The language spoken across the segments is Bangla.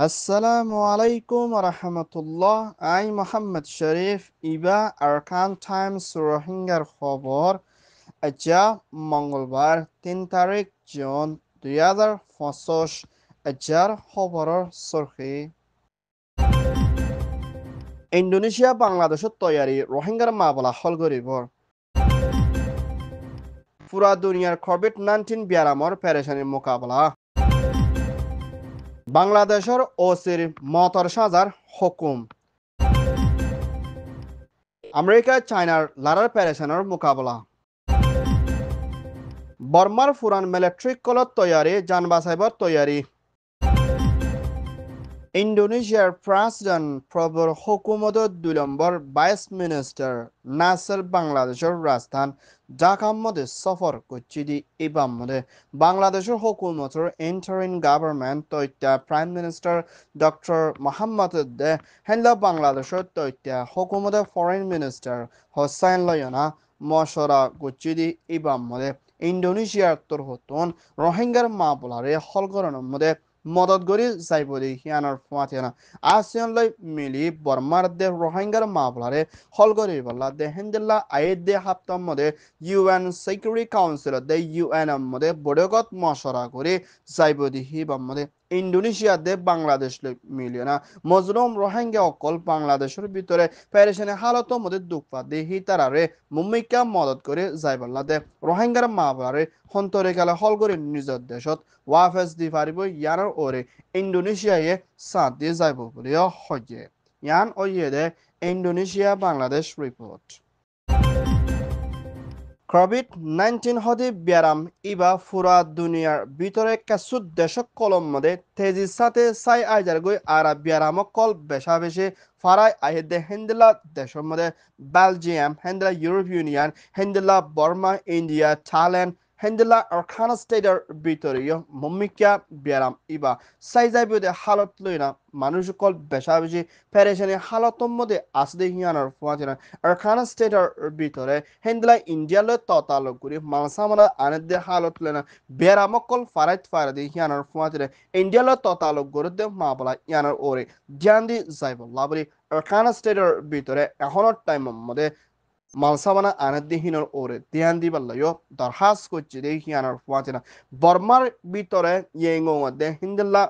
আসসালামু আলাইকুম রহমতুল্লাহ। I Mohammad Sharif Iba Arkan Times রোহিঙ্গার খবর। আজা মঙ্গলবার 3 তারিখ জুন 2025। আজার খবরের সরখি ইন্দোনেশিয়া বাংলাদেশত তৈয়ারি রোহিঙ্গার মামলা হল গরিবর পুরা দুনিয়ার কোভিড-19 ব্যারামর পেরেশানির মোকাবেলা বাংলাদেশের ওসির মতর সাজার হুকুম আমেরিকা চায়নার লারার পেরেশানের মোকাবেলা বর্মার ফুরান মিলিটারি কলত তৈয়ারি যান বাসাইবর তৈয়ারি ইন্দোনেশিয়ার প্রেসিডেন্ট প্রবর হুকুমত 2 নম্বর ভাইস মিনিস্টার নাসের বাংলাদেশের রাজধান ঢাকার মধ্যে সফর করছি দি ইবাম মধ্যে বাংলাদেশের হুকুমতের ইন্টারিম গভর্নমেন্ট তৈত্যা প্রাইম মিনিস্টার ডক্টর মোহাম্মদ দে হেনলা বাংলাদেশের তৈত্যা হুকুমতের ফরেন মিনিস্টার হোসাইন লয়না মশরা করছি দি ইবাম মধ্যে ইন্দোনেশিয়ার তরহতন রোহিঙ্গার মামলারে হলগরণের মধ্যে মদত করি যাইবদি হিয়ানোর ফুয়াতিয়ানা আসিয়ান লই মিলি বর্মার দে রোহিঙ্গার মামলারে হল করি বললা দে হিন্দিল্লা আইদ দে হাপ্তার মধ্যে ইউএন সিকিউরিটি কাউন্সিল দে ইউএন মধ্যে বড়গত মশরা করে যাইবদি হিবাম মধ্যে ইন্দোনেশিয়া দে বাংলাদেশ লই মিলিয়না মজলুম রোহিঙ্গা অকল বাংলাদেশের ভিতরে পেরেশানি হালত মধ্যে দুঃখপা দে হিতারারে মুম্মিকা মদত করে যাইবল্লা দে রোহিঙ্গার মামলারে হন্তরে গেলে হল করে নিজের দেশত ওয়াফেজ দি পারিব ইয়ানোর ওরে ইন্দোনেশিয়ায় সাথ দিয়ে যাইব বলে হয়ে ইয়ান ওইয়ে দে ইন্দোনেশিয়া বাংলাদেশ রিপোর্ট কোভিড-19 হদি ব্যারাম ইবা ফুরা দুনিয়ার ভিতরে কাসুদ দেশক কলম মধ্যে তেজির সাথে সাই আইজার গই আর ব্যারামক কল বেশা বেশি ফারাই আহিদে হেন্দিলা দেশের মধ্যে বেলজিয়াম হেন্দিলা ইউরোপ ইউনিয়ন হেন্দিলা বর্মা ইন্ডিয়া থাইল্যান্ড হেন্দিলা আরখানা স্টেটের ভিতরে মম্মিকা ব্যারাম ইবা সাই যাইবদে হালত লইনা মানুষ কল বেশা বেশি পেরেশানি হালতর মধ্যে আসদে হিয়ানোর ফুয়াচিনা আরখানা স্টেটের ভিতরে হেন্দিলা ইন্ডিয়ালে ততালক করি মালসামানা আনেদে হালত লইনা ব্যারামকল ফারাইত ফারাদি হিয়ানোর ফুয়াচিনা ইন্ডিয়ালে ততালক গরুদে মাবলা ইয়ানোর ওরে ধ্যান দি যাইব লাবরি আরখানা স্টেটের ভিতরে এখনোর টাইমের মধ্যে মালসামানা আনাদ্দিহীনের ওরে ধ্যান দিবার লাইও দরখাস্ত করছে দেখি আনার ফুয়াচিনা বর্মার ভিতরে ইয়েঙ্গো মধ্যে হিন্দিল্লা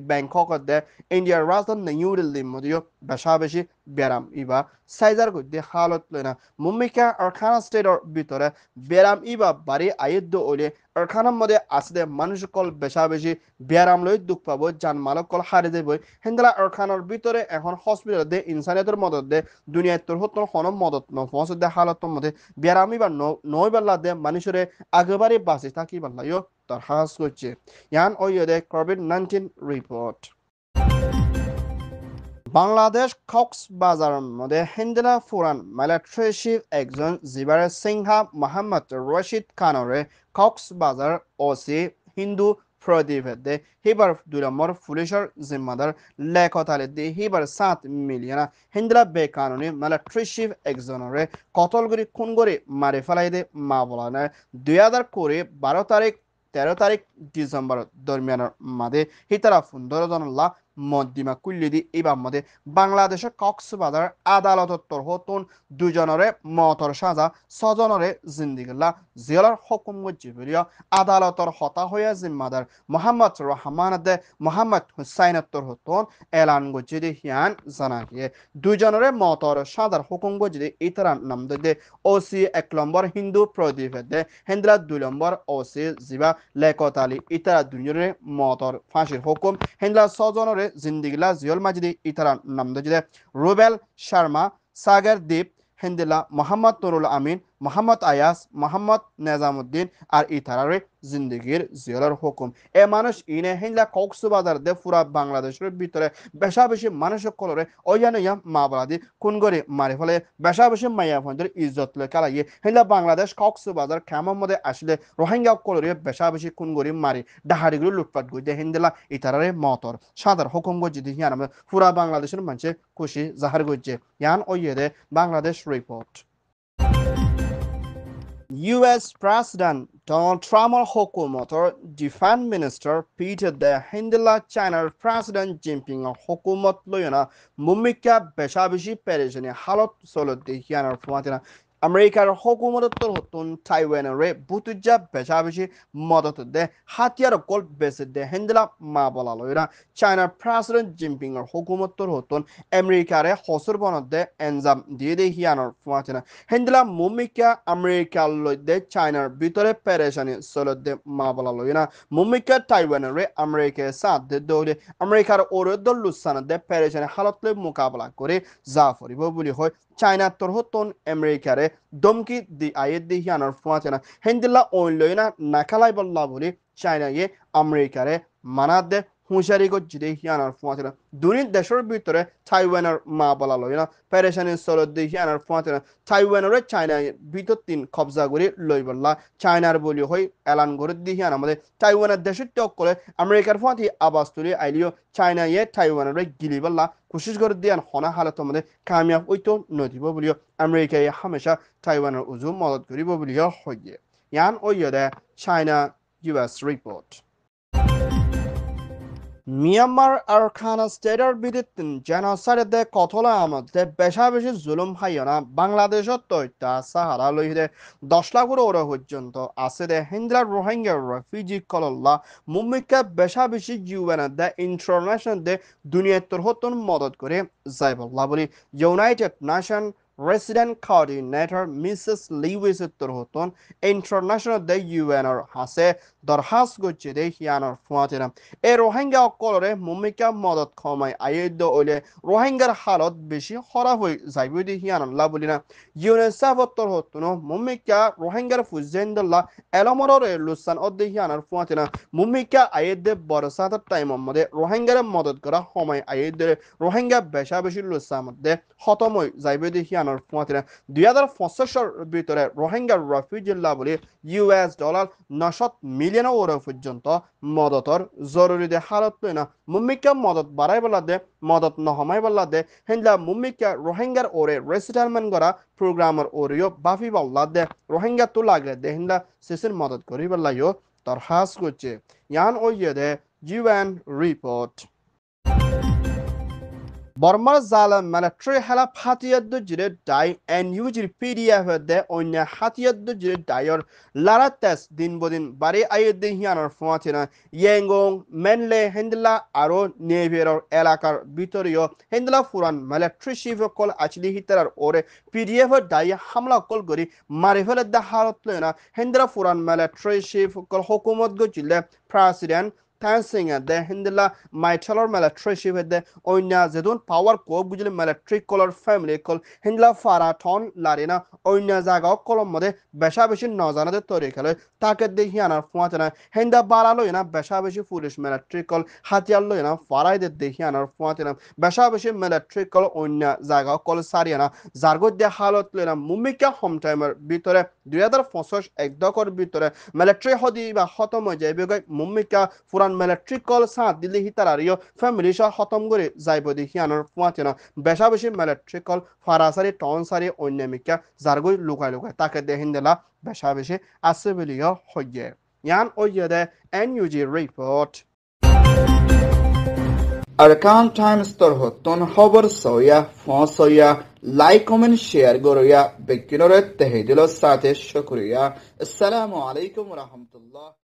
ব্যাংকক দে ইন্ডিয়ার রাজধানী নিউ দিল্লির মধ্যেও বেশা বেশি ব্যারাম ইবা সাইজার গদ্যে হালত লইনা মুম্মিকা আরখানা স্টেটের ভিতরে ব্যারাম ইবা বাড়ি আয়ুদ্ধ ওলে আরখানার মধ্যে আসলে মানুষ কল বেশা বেশি ব্যারাম লই দুঃখ পাবো যান মালক কল হারে যাবই হিন্দলা আরখানার ভিতরে এখন হসপিটাল দে ইনসানিয়তের মদত দে দুনিয়ায় তোর হতো কোনো মদত ন পৌঁছে দে হালতর মধ্যে ব্যারাম ইবা নয় বেলা দে মানুষের আগেবারে বাঁচে থাকি বেলা ইয় দরখাস্ত করছে ইয়ান ওই দে কোভিড-19 রিপোর্ট বাংলাদেশ কক্সবাজারের মধ্যে হিন্দিলা ফুরান মিলিটারি চিফ একজন জিবারে সিংহা মোহাম্মদ রশিদ খানরে কক্সবাজার ওসি হিন্দু প্রতিভেদে হিবার 2 নম্বর পুলিশের জিম্মাদার লেখতালে দি হিবার 7 মিলিয়ন হিন্দিলা বেকানুনি মিলিটারি চিফ একজনরে কতলগুড়ি খুন করে মারি ফেলাই দে মা বলানে 2012 তারিখ 13 তারিখ ডিসেম্বর দরমিয়ানের মাঝে হিতারা 15 জনল্লা মদ্দিমা কুল্লিদি ইবাম মধ্যে বাংলাদেশের কক্সবাজার আদালতর তরহতুন 2 জনরে মতর সাজা 6 জনরে জিন্দিগিল্লা জিয়ালার হুকুম গজ্জিবিরিয়া আদালতর হতা হইয়া জিম্মাদার মোহাম্মদ রহমান দে মোহাম্মদ হুসাইনের তরহতুন এলান গজ্জিদি হিয়ান জানাকিয়ে 2 জনরে মতর সাজার হুকুম গজ্জিদি ইতারান নাম দে ওসি 1 নম্বর হিন্দু প্রদীপ দে হেন্দ্রা 2 নম্বর ওসি জিবা লেকত আলী ইতারা 2 জনের মতর ফাঁসির হুকুম হেন্দ্রা 6 জনরে জিন্দিগিলা জিয়ল মাজিদি ইতারা নাম দে রুবেল শর্মা সাগর দ্বীপ হেন্দিলা মোহাম্মদ নুরুল আমিন মোহাম্মদ আয়াস মোহাম্মদ নেজামুদ্দিন আর ইতারারে জিন্দিগির জিয়লের হুকুম এ মানুষ ইনে হেন্দিলা কক্সবাজার দে পুরা বাংলাদেশের ভিতরে বেশা বেশি মানুষ কলরে ওয়ানিয়া মাবলাদি খুন করে মারি ফেলে বেশা বেশি মাইয়া ফন্দের ইজ্জত লে কালাইয়ে হেন্দিলা বাংলাদেশ কক্সবাজার কেমন মধ্যে আসলে রোহিঙ্গা কলরে বেশা বেশি খুন করে মারি ডাহারিগুলো লুটপাট করে হেন্দিলা ইতারারে মতর সাদার হুকুম গজি দিয়ে পুরা বাংলাদেশের মানুষে খুশি জাহার গজ্জে ইয়ান ওইয়ে Bangladesh report US President Donald Trump hukumator Defense Minister Peter de Hindela China's President Jinping hukumat loyana mumika beshabishi perishani halot solo de hianar fuatina Americar hukumator hotun Taiwan re butuja beshabishi modato de hatiar kol bese de Hindela mabala loyana China President Jinping hukumator hotun America re hosur bonode enzam দিয়ে de hianar fuatina Hindela mumika America loide China bitore pereshani solo de mabala loyana mumika Taiwan re America sa de dole America ore dollu sana de pereshani halatle mukabala করে জাফরিব বলি হয় চায়না তোর হতন আমেরিকারে দমকি দি আয়ে দি হিয়ানোর ফুয়াচেনা হেন্দিল্লা ওই লইনা নাকালাই বল্লা বলি চায়নায়ে আমেরিকারে মানাদে হুঁশিয়ারি করছে হিয়ানোর ফুয়াচেনা দুনির দেশের ভিতরে তাইওয়ানের মা বলা লইনা পেরেশানি চলো দি হিয়ানোর ফুয়াচেনা তাইওয়ানের চায়নায় ভিতর তিন কবজা করে লই বললা চায়নার বলি হই এলান করে দি হিয়ান আমাদের তাইওয়ানের দেশের টক করে আমেরিকার ফুয়াতি আবাস তুলি আইলিও চায়নায়ে তাইওয়ানের গিলি বললা কোশিশ করে দিয়ান হনা হালত আমাদের কামিয়াব ওইতো নদীব বলিও আমেরিকায় হামেশা তাইওয়ানের উজু মদত করিব বলিও হইয়ে ইয়ান ওইয়ে চায়না ইউএস রিপোর্ট মিয়ানমার আরখানা স্টেটের বিরুদ্ধে জেনোসাইডে কতলা আমাদের বেশা বেশি জুলুম হাইয়না বাংলাদেশত তৈতা সাহারা লইদে 10 লাখের ওরা পর্যন্ত আছে দে হিন্দলা রোহিঙ্গা রেফিউজি কলল্লা মুম্মিকা বেশা বেশি ইউএন দে ইন্টারন্যাশনাল দে দুনিয়ার হতন মদত করে যাইবল্লা বলি United nation Resident Coordinator Mrs. Lewis Turhoton International de UNR hase দরখাস্ত করছে দে হিয়ানোর ফুয়াতেরা এই রোহিঙ্গা অকলরে মুমিকা মদত কমাই আইদ ওলে রোহিঙ্গার হালত বেশি খরাব হয়ে যাইবে দে হিয়ানোর লা বলি না ইউনেসেফ তরহতন মুমিকা রোহিঙ্গার ফুজেন্দল্লা এলমররে লুসান অদে হিয়ানোর ফুয়াতেরা মুমিকা আইদ দে বরসাত টাইম মধ্যে রোহিঙ্গার মদত করা সময় আইদ দে রোহিঙ্গা বেশা বেশি লুসান মধ্যে খতম হয়ে যাইবে দে হিয়ানোর ফুয়াতেরা 2025 ভিতরে রোহিঙ্গা রেফিউজিল্লা বলি $900 মিলিয়ন ওরা পর্যন্ত মদতর জরুরি দে হালত লই না মুম্মিকা মদত বাড়াই বলা দে মদত নহমাই বলা দে হেন্দা মুম্মিকা রোহিঙ্গার ওরে রেসেটেলমেন্ট করা প্রোগ্রামার ওরিও বাফি বল্লা দে রোহিঙ্গা তো লাগলে দে হেন্দা সেসের মদত করি বললাইও দরখাস্ত করছে ইয়ান ওইয়ে দে ইউএন রিপোর্ট বর্মার জাল মিলিটারি হেলা হাতিয়াদ্দ জিরে ডাই এনইউজির পিডিএফ দে অন্য হাতিয়াদ্দ জিরে ডাইর লারা তেস দিন বদিন বাড়ি আইয়ে দে হিয়ানোর ফুয়াছিনা ইয়েঙ্গং মেনলে হেন্দলা আরো নেভিয়ার এলাকার ভিতরীয় হেন্দলা ফুরান মিলিটারি শিফ কল আচলি হিতার ওরে পিডিএফ ডাই হামলা কল করি মারি ফেলে দে হালত লইনা হেন্দলা ফুরান মিলিটারি শিফ কল হুকুমত গজিলে president Thansing de Hindela Mythalor military ship de Oina Zedun power co bujil military color family call Hindla Faraton Larina Oina Zaga column mode Beshabishi Nozana de Toricale Take de Hiana Fuatana Hinda Baraloina Beshabishi foolish military call Hatialoina Farai de Hiana Fuatana Beshabishi military call Oina Zaga call Sariana Zargo de Halot Lena Mumika hometimer Bitore the other Fososh Ekdokor Bitore military Hodi Hotomo Jebega Mumika Furan military call সাত দিলে হিতারারিও ফ্যামিলি সহ খতম করে যাইব দেখি আনার ফুয়াতে বেশা বেশি মিলিটারি কল ফারাসারি টনসারি অন্যামিকা জারগই লুকাই লুকাই তাকে দেহিন দিলা বেশা বেশি আছে বলিও হইয়ে ইয়ান ওইয়ে দে এনইউজি রিপোর্ট আরকান টাইমস তোর হতন খবর সয়া ফসয়া লাইক কমেন্ট শেয়ার গরয়া বেকিনরে তেহে দিল সাথে শুকরিয়া আসসালামু আলাইকুম ওয়া রাহমাতুল্লাহ